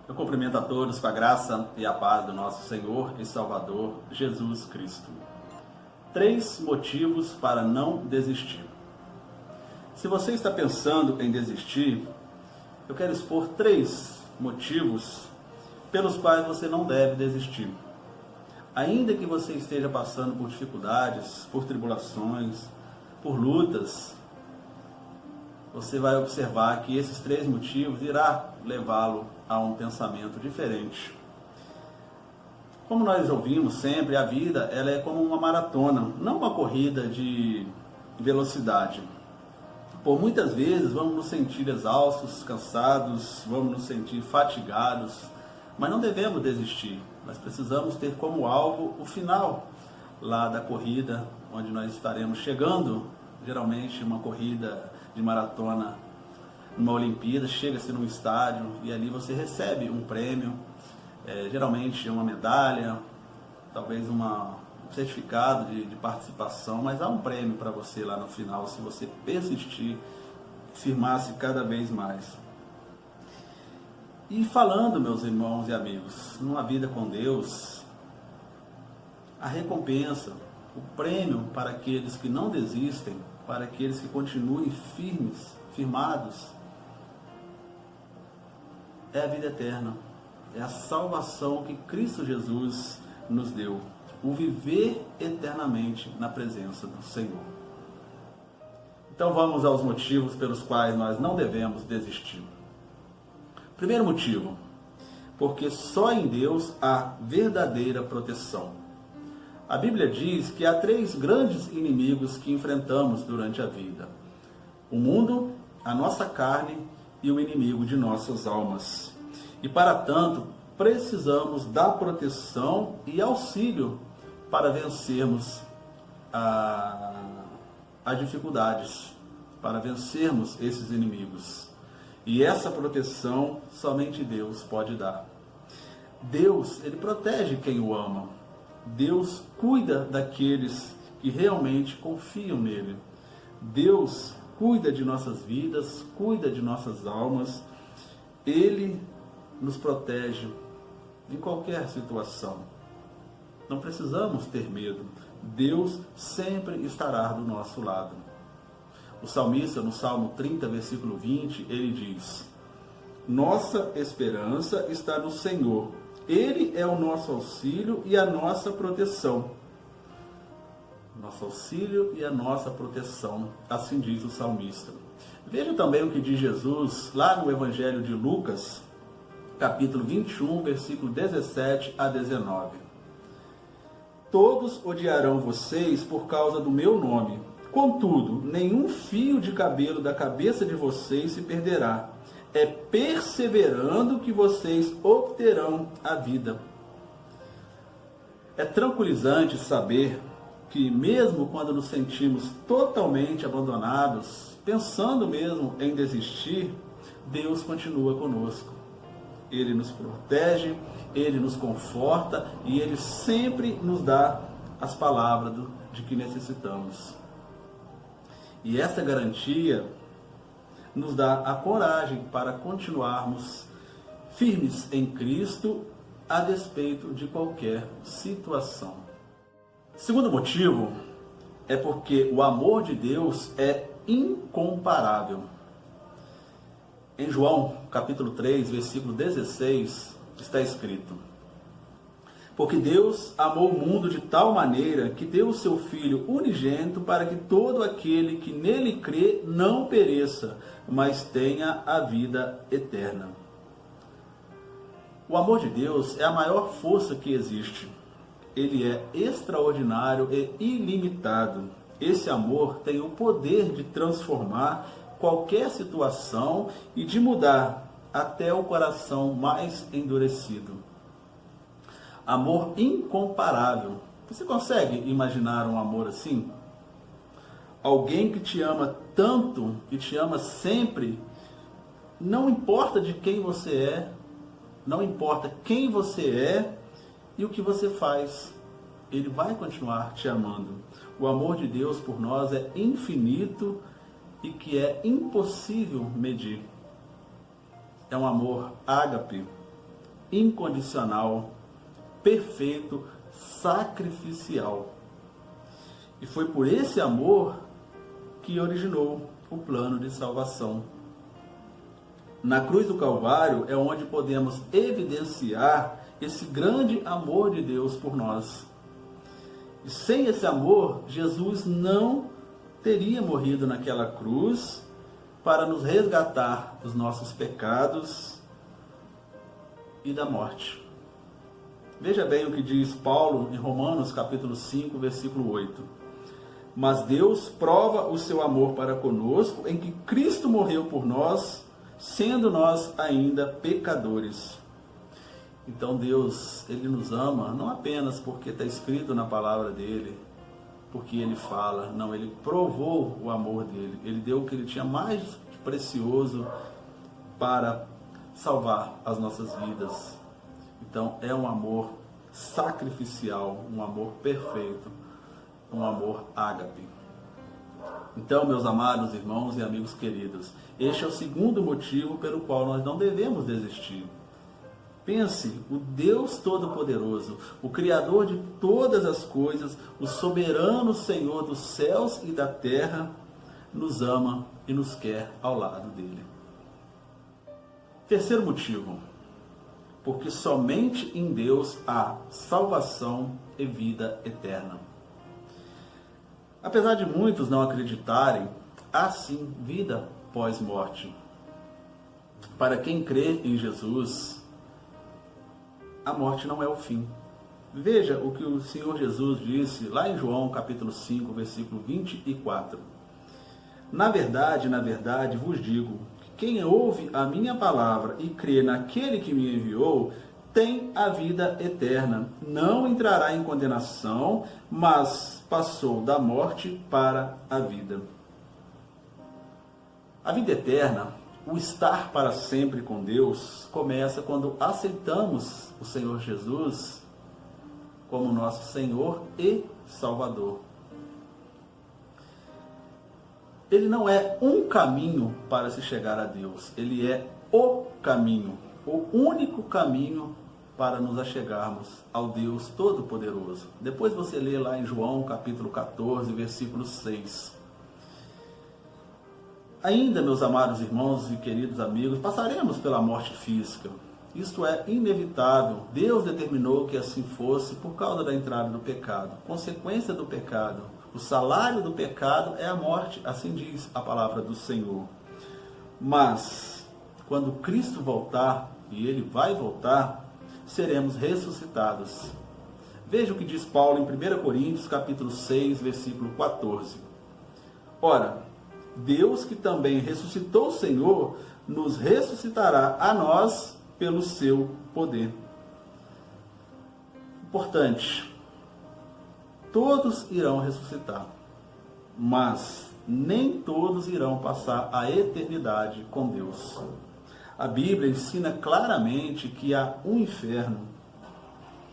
Eu cumprimento a todos com a graça e a paz do nosso Senhor e Salvador Jesus Cristo. 3 motivos para não desistir. Se você está pensando em desistir, eu quero expor 3 motivos pelos quais você não deve desistir. Ainda que você esteja passando por dificuldades, por tribulações, por lutas, você vai observar que esses 3 motivos irá levá-lo a um pensamento diferente. Como nós ouvimos sempre, a vida ela é como uma maratona, não uma corrida de velocidade. Por muitas vezes vamos nos sentir exaustos, cansados, vamos nos sentir fatigados, mas não devemos desistir. Nós precisamos ter como alvo o final lá da corrida, onde nós estaremos chegando, geralmente uma corrida de maratona, numa Olimpíada, chega-se num estádio e ali você recebe um prêmio, geralmente uma medalha, talvez um certificado de participação, mas há um prêmio para você lá no final, se você persistir, firmar-se cada vez mais. E falando, meus irmãos e amigos, numa vida com Deus, a recompensa, o prêmio para aqueles que não desistem, para aqueles que continuem firmados, é a vida eterna, é a salvação que Cristo Jesus nos deu, o viver eternamente na presença do Senhor. Então vamos aos motivos pelos quais nós não devemos desistir. Primeiro motivo, porque só em Deus há verdadeira proteção. A Bíblia diz que há 3 grandes inimigos que enfrentamos durante a vida: o mundo, a nossa carne e o inimigo de nossas almas. E para tanto, precisamos da proteção e auxílio para vencermos as dificuldades, para vencermos esses inimigos. E essa proteção somente Deus pode dar. Deus, Ele protege quem o ama. Deus cuida daqueles que realmente confiam nele. Deus cuida de nossas vidas, cuida de nossas almas. Ele nos protege em qualquer situação. Não precisamos ter medo. Deus sempre estará do nosso lado. O salmista, no Salmo 30, versículo 20, ele diz: nossa esperança está no Senhor. Ele é o nosso auxílio e a nossa proteção. Nosso auxílio e a nossa proteção, assim diz o salmista. Veja também o que diz Jesus lá no Evangelho de Lucas, capítulo 21, versículo 17 a 19. Todos odiarão vocês por causa do meu nome. Contudo, nenhum fio de cabelo da cabeça de vocês se perderá. É perseverando que vocês obterão a vida. É tranquilizante saber que mesmo quando nos sentimos totalmente abandonados, pensando mesmo em desistir, Deus continua conosco. Ele nos protege, Ele nos conforta e Ele sempre nos dá as palavras de que necessitamos. E essa garantia nos dá a coragem para continuarmos firmes em Cristo a despeito de qualquer situação. Segundo motivo é porque o amor de Deus é incomparável. Em João, capítulo 3, versículo 16, está escrito: porque Deus amou o mundo de tal maneira que deu o seu Filho unigênito para que todo aquele que nele crê não pereça, mas tenha a vida eterna. O amor de Deus é a maior força que existe. Ele é extraordinário e ilimitado. Esse amor tem o poder de transformar qualquer situação e de mudar até o coração mais endurecido. Amor incomparável. Você consegue imaginar um amor assim? Alguém que te ama tanto e te ama sempre, não importa de quem você é, não importa quem você é e o que você faz, Ele vai continuar te amando. O amor de Deus por nós é infinito e que é impossível medir. É um amor ágape, incondicional, perfeito, sacrificial. E foi por esse amor que originou o plano de salvação. Na cruz do Calvário é onde podemos evidenciar esse grande amor de Deus por nós. E sem esse amor, Jesus não teria morrido naquela cruz para nos resgatar dos nossos pecados e da morte. Veja bem o que diz Paulo em Romanos capítulo 5, versículo 8. Mas Deus prova o seu amor para conosco em que Cristo morreu por nós, sendo nós ainda pecadores. Então Deus, Ele nos ama não apenas porque está escrito na palavra dEle, porque Ele fala, não, Ele provou o amor dEle. Ele deu o que Ele tinha mais precioso para salvar as nossas vidas. Então é um amor sacrificial, um amor perfeito, um amor ágape. Então, meus amados irmãos e amigos queridos, este é o segundo motivo pelo qual nós não devemos desistir. Pense, o Deus Todo-Poderoso, o Criador de todas as coisas, o soberano Senhor dos céus e da terra, nos ama e nos quer ao lado dele. Terceiro motivo, porque somente em Deus há salvação e vida eterna. Apesar de muitos não acreditarem, há sim vida pós-morte. Para quem crê em Jesus, a morte não é o fim. Veja o que o Senhor Jesus disse lá em João capítulo 5, versículo 24. Na verdade, vos digo, que quem ouve a minha palavra e crê naquele que me enviou, tem a vida eterna. Não entrará em condenação, mas passou da morte para a vida. A vida eterna, o estar para sempre com Deus, começa quando aceitamos o Senhor Jesus como nosso Senhor e Salvador. Ele não é um caminho para se chegar a Deus, ele é o caminho, o único caminho para nos achegarmos ao Deus Todo-Poderoso. Depois você lê lá em João capítulo 14, versículo 6. Ainda, meus amados irmãos e queridos amigos, passaremos pela morte física. Isto é inevitável. Deus determinou que assim fosse por causa da entrada do pecado. Consequência do pecado. O salário do pecado é a morte, assim diz a palavra do Senhor. Mas, quando Cristo voltar, e Ele vai voltar, seremos ressuscitados. Veja o que diz Paulo em 1 Coríntios, capítulo 6, versículo 14. Ora, Deus que também ressuscitou o Senhor, nos ressuscitará a nós pelo seu poder. Importante, todos irão ressuscitar, mas nem todos irão passar a eternidade com Deus. A Bíblia ensina claramente que há um inferno,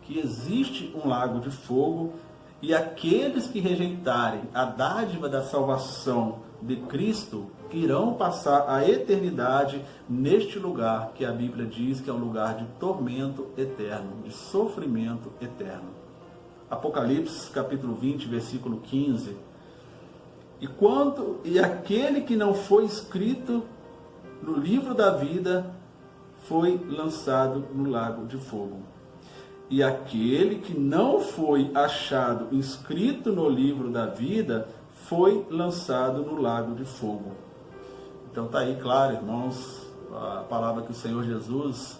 que existe um lago de fogo, e aqueles que rejeitarem a dádiva da salvação de Cristo irão passar a eternidade neste lugar que a Bíblia diz que é um lugar de tormento eterno, de sofrimento eterno. Apocalipse capítulo 20, versículo 15. E aquele que não foi escrito no livro da vida foi lançado no lago de fogo. E aquele que não foi achado inscrito no livro da vida foi lançado no lago de fogo. Então está aí claro, irmãos, a palavra que o Senhor Jesus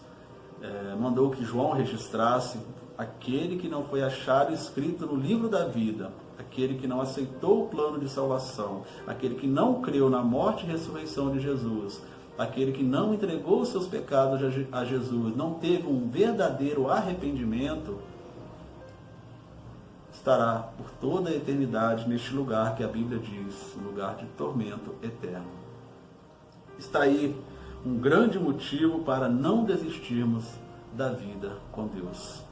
mandou que João registrasse: aquele que não foi achado escrito no livro da vida, aquele que não aceitou o plano de salvação, aquele que não creu na morte e ressurreição de Jesus, aquele que não entregou os seus pecados a Jesus, não teve um verdadeiro arrependimento, estará por toda a eternidade neste lugar que a Bíblia diz, um lugar de tormento eterno. Está aí um grande motivo para não desistirmos da vida com Deus.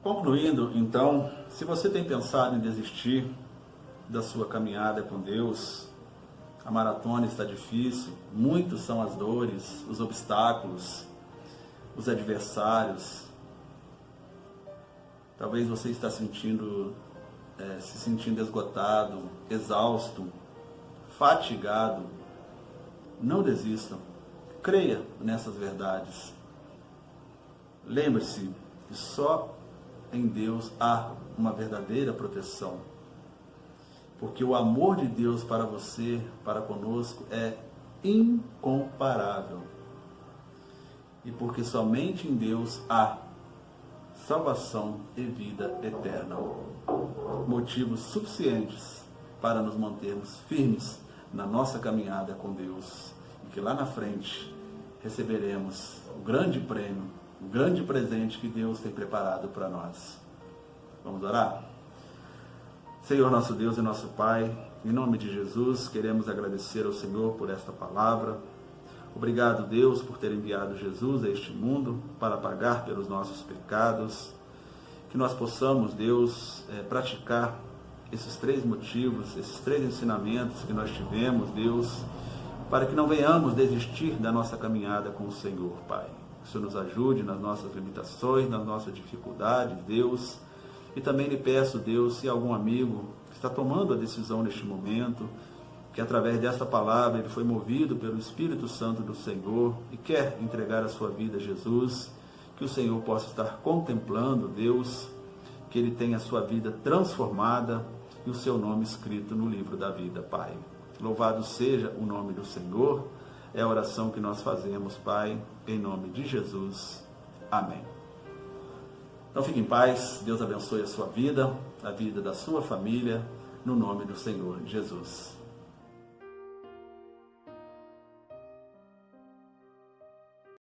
Concluindo, então, se você tem pensado em desistir da sua caminhada com Deus, a maratona está difícil, muitos são as dores, os obstáculos, os adversários. Talvez você está se sentindo esgotado, exausto, fatigado. Não desistam. Creia nessas verdades. Lembre-se que só em Deus há uma verdadeira proteção. Porque o amor de Deus para você, para conosco, é incomparável. E porque somente em Deus há salvação e vida eterna. Motivos suficientes para nos mantermos firmes na nossa caminhada com Deus. E que lá na frente receberemos o grande prêmio, o grande presente que Deus tem preparado para nós. Vamos orar? Senhor nosso Deus e nosso Pai, em nome de Jesus, queremos agradecer ao Senhor por esta palavra. Obrigado, Deus, por ter enviado Jesus a este mundo para pagar pelos nossos pecados. Que nós possamos, Deus, praticar esses 3 motivos, esses 3 ensinamentos que nós tivemos, Deus, para que não venhamos desistir da nossa caminhada com o Senhor, Pai. Que o Senhor nos ajude nas nossas limitações, nas nossas dificuldades, Deus. E também lhe peço, Deus, se algum amigo está tomando a decisão neste momento, que através desta palavra ele foi movido pelo Espírito Santo do Senhor e quer entregar a sua vida a Jesus, que o Senhor possa estar contemplando, Deus, que ele tenha a sua vida transformada e o seu nome escrito no livro da vida, Pai. Louvado seja o nome do Senhor, é a oração que nós fazemos, Pai, em nome de Jesus. Amém. Então fique em paz, Deus abençoe a sua vida, a vida da sua família, no nome do Senhor Jesus.